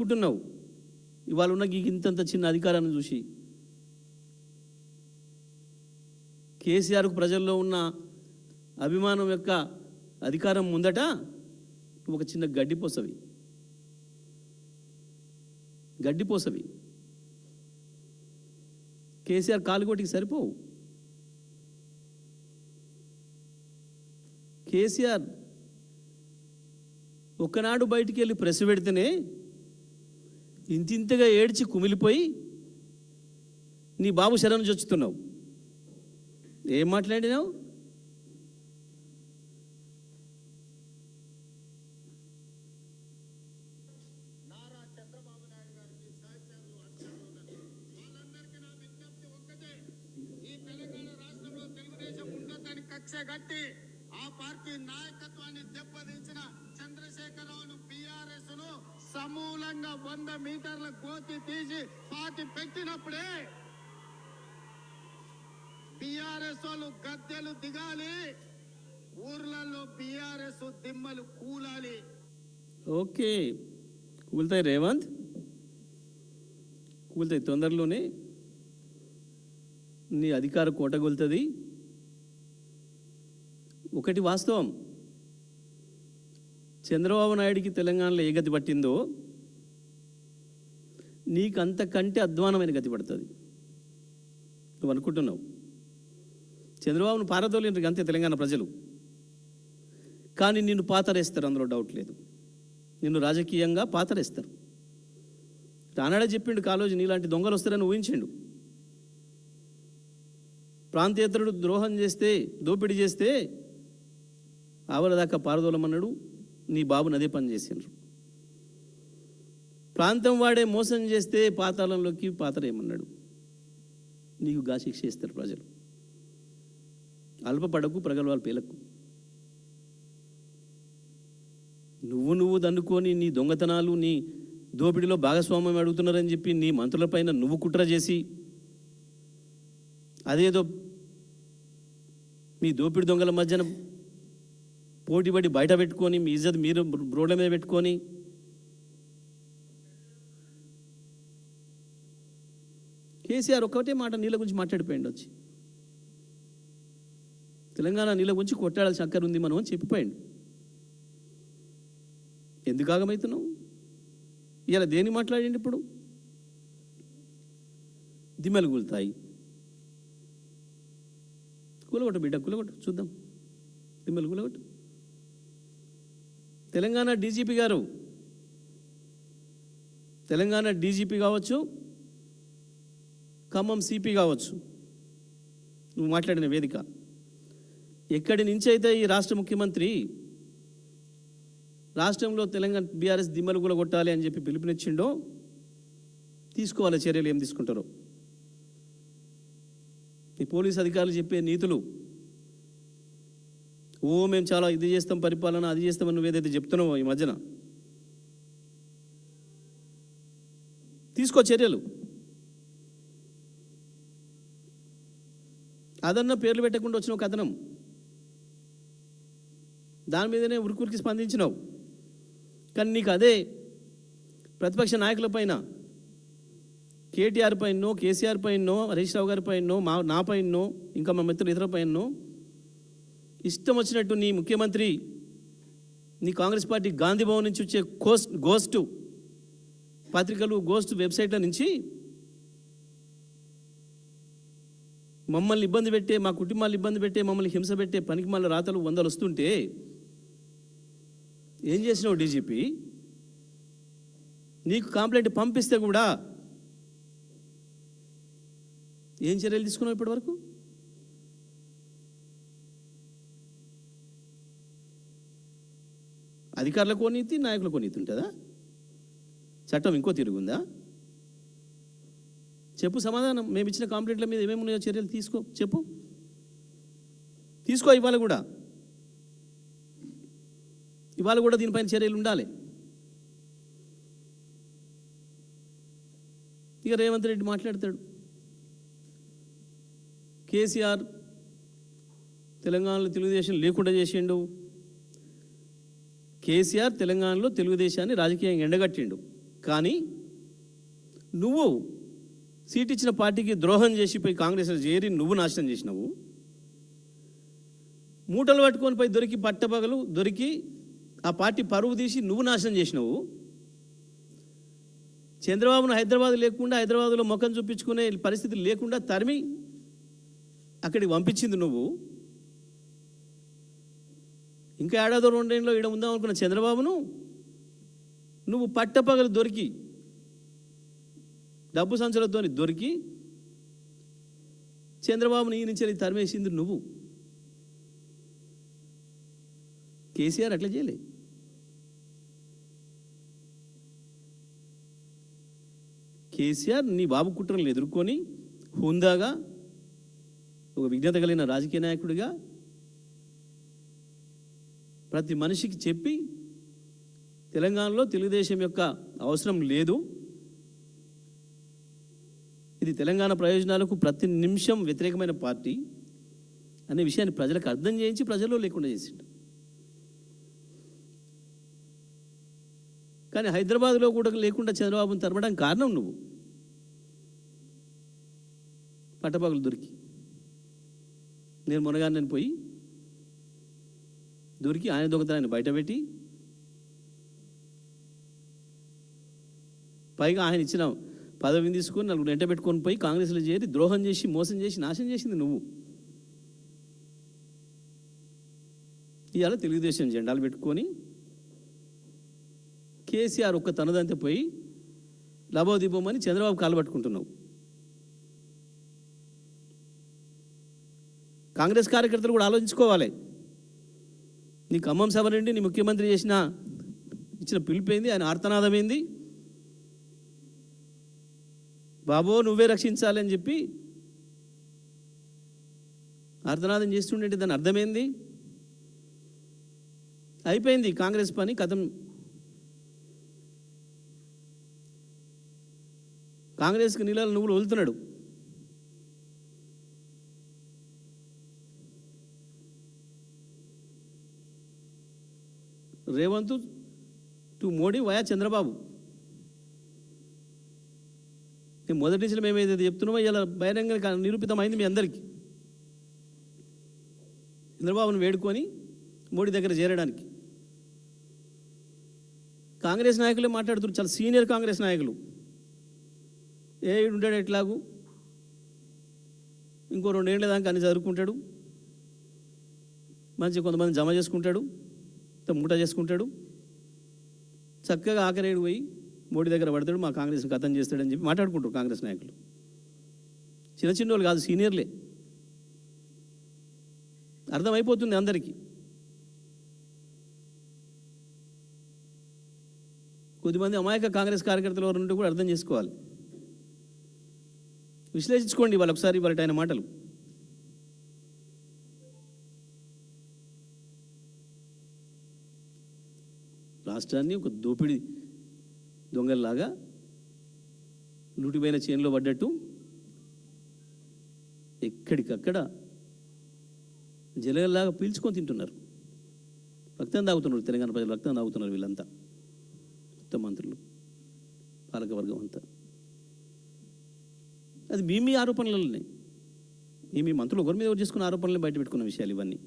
అనుకుంటున్నావు ఇవాళ ఉన్న ఇంతంత చిన్న అధికారాన్ని చూసి. కేసీఆర్కు ప్రజల్లో ఉన్న అభిమానం యొక్క అధికారం ముందట నువ్వు ఒక చిన్న గడ్డిపోసవి. కేసీఆర్ కాలుగోటికి సరిపోవు. కేసీఆర్ ఒకనాడు బయటికి వెళ్ళి ప్రెస్ పెడితేనే ఇంతింతగా ఏడ్చి కుమిలిపోయి నీ బాబు శరణు చొచ్చుతున్నావు. ఏం మాట్లాడినావు? కక్షగట్టి ఆ పార్టీ నాయకత్వాన్ని దెబ్బతీసిన చంద్రశేఖరరావును బీఆర్ఎస్ ను సమూలంగా 100 మీటర్ల గోతి తీసి పాతి పెట్టినప్పుడే బీఆర్ఎస్ వాళ్ళు గద్దెలు దిగాలి, ఊర్లలో బీఆర్ఎస్ దిమ్మలు కూలాలి. ఓకే, కూలుతాయి రేవంత్, కూలుతాయి తొందరలోనే. నీ అధికార కోట కూలుతుంది. ఒకటి వాస్తవం, చంద్రబాబు నాయుడికి తెలంగాణలో ఏ గతి పట్టిందో నీకు అంతకంటే అధ్వానమైన గతి పడుతుంది. నువ్వు అనుకుంటున్నావు చంద్రబాబును పారదోలేరు అంతే తెలంగాణ ప్రజలు, కానీ నిన్ను పాతరేస్తారు, అందులో డౌట్ లేదు. నిన్ను రాజకీయంగా పాతరేస్తారు. రానాడే చెప్పిండు కాలోజీ నీలాంటి దొంగలు వస్తారని ఊహించిండు. ప్రాంతేతరుడు ద్రోహం చేస్తే, దోపిడీ చేస్తే ఆవల దాకా పారదోలమన్నాడు. నీ బాబుని అదే పని చేసిండ్రు. ప్రాంతం వాడే మోసం చేస్తే పాతాళంలోకి పాతరేయమన్నాడు. నీకు గా శిక్ష ఇస్తారు ప్రజలు. అల్పపడకు, ప్రగల్భాలు పేలకు. నువ్వు దన్నుకొని నీ దొంగతనాలు, నీ దోపిడిలో భాగస్వామ్యం అడుగుతున్నారని చెప్పి నీ మంత్రులపైన నువ్వు కుట్ర చేసి అదేదో మీ దోపిడి దొంగల మధ్యన పోటీపడి బయట పెట్టుకొని మీ ఇజ్జత్ మీరు రోడ్ల మీద పెట్టుకొని కేసీఆర్ ఒక్కటే మాట నీళ్ళ గురించి మాట్లాడిపోయింది. వచ్చి తెలంగాణ నీళ్ళ గురించి కొట్టాడాల్సిన అక్కర ఉంది మనం అని చెప్పిపోయింది. ఎందుకు ఆగమవుతున్నావు? ఇలా దేని మాట్లాడండి? ఇప్పుడు దిమ్మలు కూలుతాయి. కూలగొట్టు బిడ్డ, కూలగొట్టు, చూద్దాం. దిమ్మలు కూలగొట్టు. తెలంగాణ డీజీపీ గారు, తెలంగాణ డీజీపీ కావచ్చు, ఖమ్మం సిపి కావచ్చు, నువ్వు మాట్లాడిన వేదిక, ఎక్కడి నుంచి అయితే ఈ రాష్ట్ర ముఖ్యమంత్రి రాష్ట్రంలో తెలంగాణ బీఆర్ఎస్ దిమ్మలు కూడా కొట్టాలి అని చెప్పి పిలుపునిచ్చిండో తీసుకోవాలి చర్యలు. ఏం తీసుకుంటారో ఈ పోలీస్ అధికారులు చెప్పే నీతులు, మేము చాలా ఇది చేస్తాం, పరిపాలన అది చేస్తామని నువ్వేదైతే చెప్తున్నావో ఈ మధ్యన, తీసుకో చర్యలు. అదన్నా పేర్లు పెట్టకుండా వచ్చిన ఒక కథనం, దాని మీదనే ఉరికి స్పందించినావు. కానీ నీకు అదే ప్రతిపక్ష నాయకుల పైన, కేటీఆర్ పైనో, కేసీఆర్ పైనో, హరీష్ రావు గారి పైనో, నా పైనో, ఇంకా మా మిత్రులు ఇతర పైనో ఇష్టం వచ్చినట్టు నీ ముఖ్యమంత్రి, నీ కాంగ్రెస్ పార్టీ గాంధీ భవన్ నుంచి వచ్చే గోస్ట్ పత్రికలు, గోస్ట్ వెబ్సైట్ల నుంచి మమ్మల్ని ఇబ్బంది పెట్టే, మా కుటుంబాలు ఇబ్బంది పెట్టే, మమ్మల్ని హింస పెట్టే పనికి మళ్ళీ రాతలు 100 వస్తుంటే ఏం చేసినావు డీజీపీ? నీకు కంప్లైంట్ పంపిస్తే కూడా ఏం చర్యలు తీసుకున్నావు ఇప్పటివరకు? అధికారులకు నీతి, నాయకులకు నీతి ఉంటుందా? చట్టం ఇంకో తిరుగుందా? చెప్పు సమాధానం. మేము ఇచ్చిన కంప్లైంట్ల మీద ఏమేమి ఉన్నాయో చర్యలు చెప్పు. తీసుకో. ఇవాళ కూడా దీనిపైన చర్యలు ఉండాలి. ఇక రేవంత్ రెడ్డి మాట్లాడతాడు, కేసీఆర్ తెలంగాణలో తెలుగుదేశం లేకుండా చేసిండు, కేసీఆర్ తెలంగాణలో తెలుగుదేశాన్ని రాజకీయంగా ఎండగట్టిండు. కానీ నువ్వు సీట్ ఇచ్చిన పార్టీకి ద్రోహం చేసి పోయి కాంగ్రెస్లో చేరి నువ్వు నాశనం చేసినావు. మూటలు పట్టుకొని పోయి దొరికి పట్టపగలు దొరికి ఆ పార్టీ పరువు తీసి నువ్వు నాశనం చేసినావు. చంద్రబాబును హైదరాబాద్లో ముఖం చూపించుకునే పరిస్థితి లేకుండా తరిమి అక్కడికి పంపించింది నువ్వు. ఇంకా ఏడాదో రెండేళ్ళలో ఈడ ఉందాం అనుకున్న చంద్రబాబును నువ్వు పట్టపగలు దొరికి డబ్బు సంచులతో దొరికి చంద్రబాబుని ఈ నుంచి తరిమేసింది నువ్వు. కేసీఆర్ అట్లా చేయలే. కేసీఆర్ నీ బాబు కుట్రలను ఎదుర్కొని హుందాగా ఒక విజ్ఞత కలిగిన రాజకీయ నాయకుడిగా ప్రతి మనిషికి చెప్పి తెలంగాణలో తెలుగుదేశం యొక్క అవసరం లేదు, ఇది తెలంగాణ ప్రయోజనాలకు ప్రతి నిమిషం వ్యతిరేకమైన పార్టీ అనే విషయాన్ని ప్రజలకు అర్థం చేయించి ప్రజల్లో లేకుండా చేసిండు. కానీ హైదరాబాద్లో కూడా లేకుండా చంద్రబాబును తరమడానికి కారణం నువ్వు. పట్టపగలు దొరికి నేను మొనగానే పోయి దొరికి ఆయన దొంగతనాన్ని బయటపెట్టి పైగా ఆయన ఇచ్చిన పదవిని తీసుకొని నలుగురు ఎంట పెట్టుకొని పోయి కాంగ్రెస్లో చేరి ద్రోహం చేసి మోసం చేసి నాశనం చేసింది నువ్వు. ఇవాళ తెలుగుదేశం జెండాలు పెట్టుకొని కేసీఆర్ ఒక్క తనదంతే పోయి లబోదిబోమని చంద్రబాబు కాలు పట్టుకుంటున్నావు. కాంగ్రెస్ కార్యకర్తలు కూడా ఆలోచించుకోవాలి. నీ ఖమ్మం సభ నుండి నీ ముఖ్యమంత్రి ఇచ్చిన పిలుపేంది, ఆయన ఆర్తనాదమైంది, బాబో నువ్వే రక్షించాలి అని చెప్పి ఆర్తనాదం చేస్తుండే దాని అర్థమైంది. అయిపోయింది కాంగ్రెస్ పని, కథం. కాంగ్రెస్కి నీళ్ళలో నువ్వులు వదులుతున్నాడు. Revanth to Modi via Chandrababu. నేను మొదటి నుంచి మేము ఏదైతే చెప్తున్నామో ఇలా బహిరంగ నిరూపితమైంది మీ అందరికీ. చంద్రబాబును వేడుకొని మోడీ దగ్గర చేరడానికి కాంగ్రెస్ నాయకులే మాట్లాడుతున్నారు, చాలా సీనియర్ కాంగ్రెస్ నాయకులు. ఉంటాడు ఎట్లాగూ ఇంకో 2 ఏళ్ళ దాకా అన్ని చదువుకుంటాడు, మంచిగా కొంతమంది జమ చేసుకుంటాడు, మూట చేసుకుంటాడు, చక్కగా ఆఖరేడు పోయి మోడీ దగ్గర పడతాడు, మా కాంగ్రెస్ని ఖతం చేస్తాడని చెప్పి మాట్లాడుకుంటారు కాంగ్రెస్ నాయకులు. చిన్న వాళ్ళు కాదు, సీనియర్లే. అర్థమైపోతుంది అందరికీ. కొద్దిమంది అమాయక కాంగ్రెస్ కార్యకర్తలు ఎవరు ఉంటే కూడా అర్థం చేసుకోవాలి. విశ్లేషించుకోండి వాళ్ళు ఒకసారి వాళ్ళ ఆయన మాటలు. రాష్ట్రాన్ని ఒక దోపిడి దొంగల్లాగా లూటిపోయిన చేనులో పడ్డట్టు ఎక్కడికక్కడ జలగల్లాగా పీల్చుకొని తింటున్నారు. రక్తం తాగుతున్నారు, తెలంగాణ ప్రజలు రక్తం తాగుతున్నారు. వీళ్ళంతా మొత్తం మంత్రులు, పాలకవర్గం అంతా. అది మీ ఆరోపణలనే, మీ మంత్రులు ఒకరి మీద చేసుకున్న ఆరోపణలు బయట పెట్టుకున్న విషయాలు ఇవన్నీ.